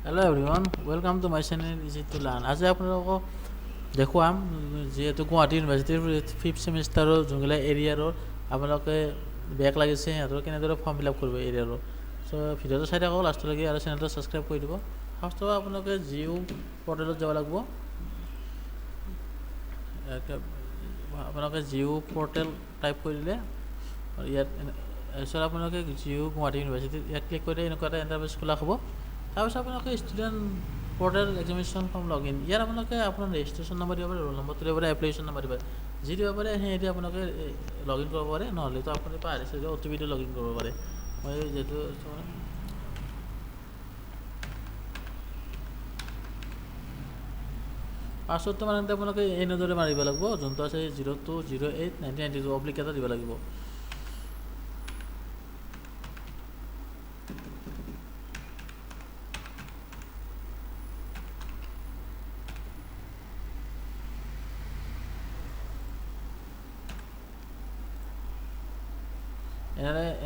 Hello everyone, welcome to my channel Easy to Learn. আজি আপোনালোকক দেখুৱাম যেহেতু গুৱাহাটী ইউনিভাৰ্চিটিৰ 5th সেমিষ্টাৰৰ যোনবিলাক এৰিয়াৰৰ আপোনালোকে বেক লাগিছে সিহঁতৰ কেনেদৰে ফৰ্ম ফিল আপ কৰিব এৰিয়াৰৰ সো ভিডিঅ'টো চাই থাকক লাষ্টলৈকে আৰু চেনেলটো সাবস্ক্ৰাইব কৰি দিব ফাৰ্ষ্ট অফ আপোনালোকে জিও পৰ্টেলত যাব লাগিব আপোনালোকে জিও পৰ্টেল টাইপ কৰিলে ইয়াত এছৰ আপোনালোকে জিও গুৱাহাটী ইউনিভাৰ্চিটি ইয়াত ক্লিক কৰিলে এনেকুৱা এটা ইণ্টাৰফেচ খোলা হ'ব তাৰপিছত আপোনালোকে student portal examination form login ইয়াত আপোনালোকে আপোনাৰ ৰেজিষ্ট্ৰেশ্যন নম্বৰ দিব পাৰে ৰোল নম্বৰটো দিব পাৰে এপ্লিকেশ্যন নম্বৰ দিব পাৰে যি দিব পাৰে সেইটি আপোনালোকে লগইন কৰিব পাৰে নহ'লেতো আপুনি পাহৰিছে যে অ'টিপিটো লগইন কৰিব পাৰে মই যেহেতু পাছৱৰ্ডটো মানে আপোনালোকে এনেদৰে মাৰিব লাগিব যোনটো আছে 02081992 অব্লিক এটা দিব লাগিব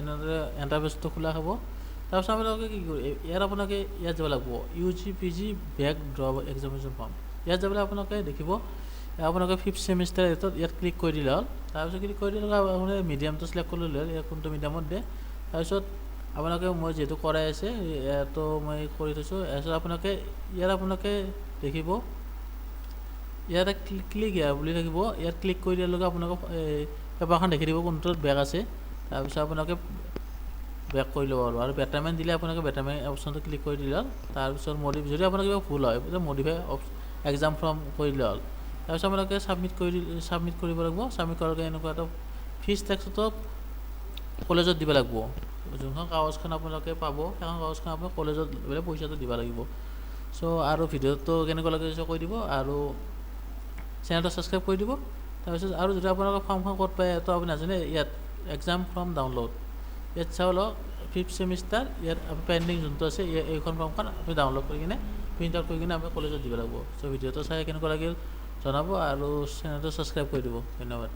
এনেদৰে ইণ্টাৰফেচটো খোলা হ'ব তাৰপিছত আপোনালোকে কি কৰিব ইয়াত আপোনালোকে ইয়াত যাব লাগিব UGPG back drop examination form ইয়াত যাবলৈ আপোনালোকে দেখিব আপোনালোকে 5th সেমিষ্টাৰ ইয়াত ক্লিক কৰি দিলে হ'ল তাৰপিছত ক্লিক কৰি দিলে আপুনি মিডিয়ামটো চিলেক্ট কৰি ল'লে ইয়াত কোনটো মিডিয়ামত দিয়ে তাৰপিছত আপোনালোকে মই যেহেতু কৰাই আছে ইয়াতো মই কৰি থৈছোঁ তাৰপিছত আপোনালোকে দেখিব ইয়াত ক্লিক বুলি থাকিব ইয়াত ক্লিক কৰি দিয়াৰ লগে আপোনালোকে পেপাৰখন দেখি দিব কোনটোত বেক আছে তাৰপিছত আপোনালোকে বেক কৰি ল'ব আৰু বেটাৰমেণ্ট দিলে আপোনালোকে বেটাৰমেণ্ট অপশ্যনটো ক্লিক কৰি দিলে হ'ল তাৰপিছত যদি আপোনাৰ কিবা ভুল হয় মডিফাই এক্সাম ফৰ্ম কৰিলে হ'ল তাৰপিছত আপোনালোকে ছাবমিট কৰিব লাগিব ছাবমিট কৰাৰ এনেকুৱা এটা ফিজ টেক্সটো কলেজত দিব লাগিব যোনখন কাগজখন আপোনালোকে পাব সেইখন কাগজখন আপোনালোকে কলেজত লৈ পইচাটো দিব লাগিব চ' আৰু ভিডিঅ'টো কেনেকুৱা লাগে কৈ দিব আৰু চেনেলটো ছাবস্ক্ৰাইব কৰি দিব তাৰপিছত আৰু যদি আপোনালোকে ফৰ্মখন ক'ত পায় তো আপুনি নাজানে ইয়াত এক্সাম ফৰ্ম ডাউনলোড ইয়াত চাব লওক 5th সেমিষ্টাৰ ইয়াত পেণ্ডিং যোনটো আছে এইখন ফৰ্মখন আপুনি ডাউনলোড কৰি কিনে প্ৰিণ্ট আউট কৰি কিনে আপুনি কলেজত দিব লাগিব চ' ভিডিঅ'টো চাই কেনেকুৱা লাগিল জনাব আৰু চেনেলটো ছাবস্ক্ৰাইব কৰি দিব ধন্যবাদ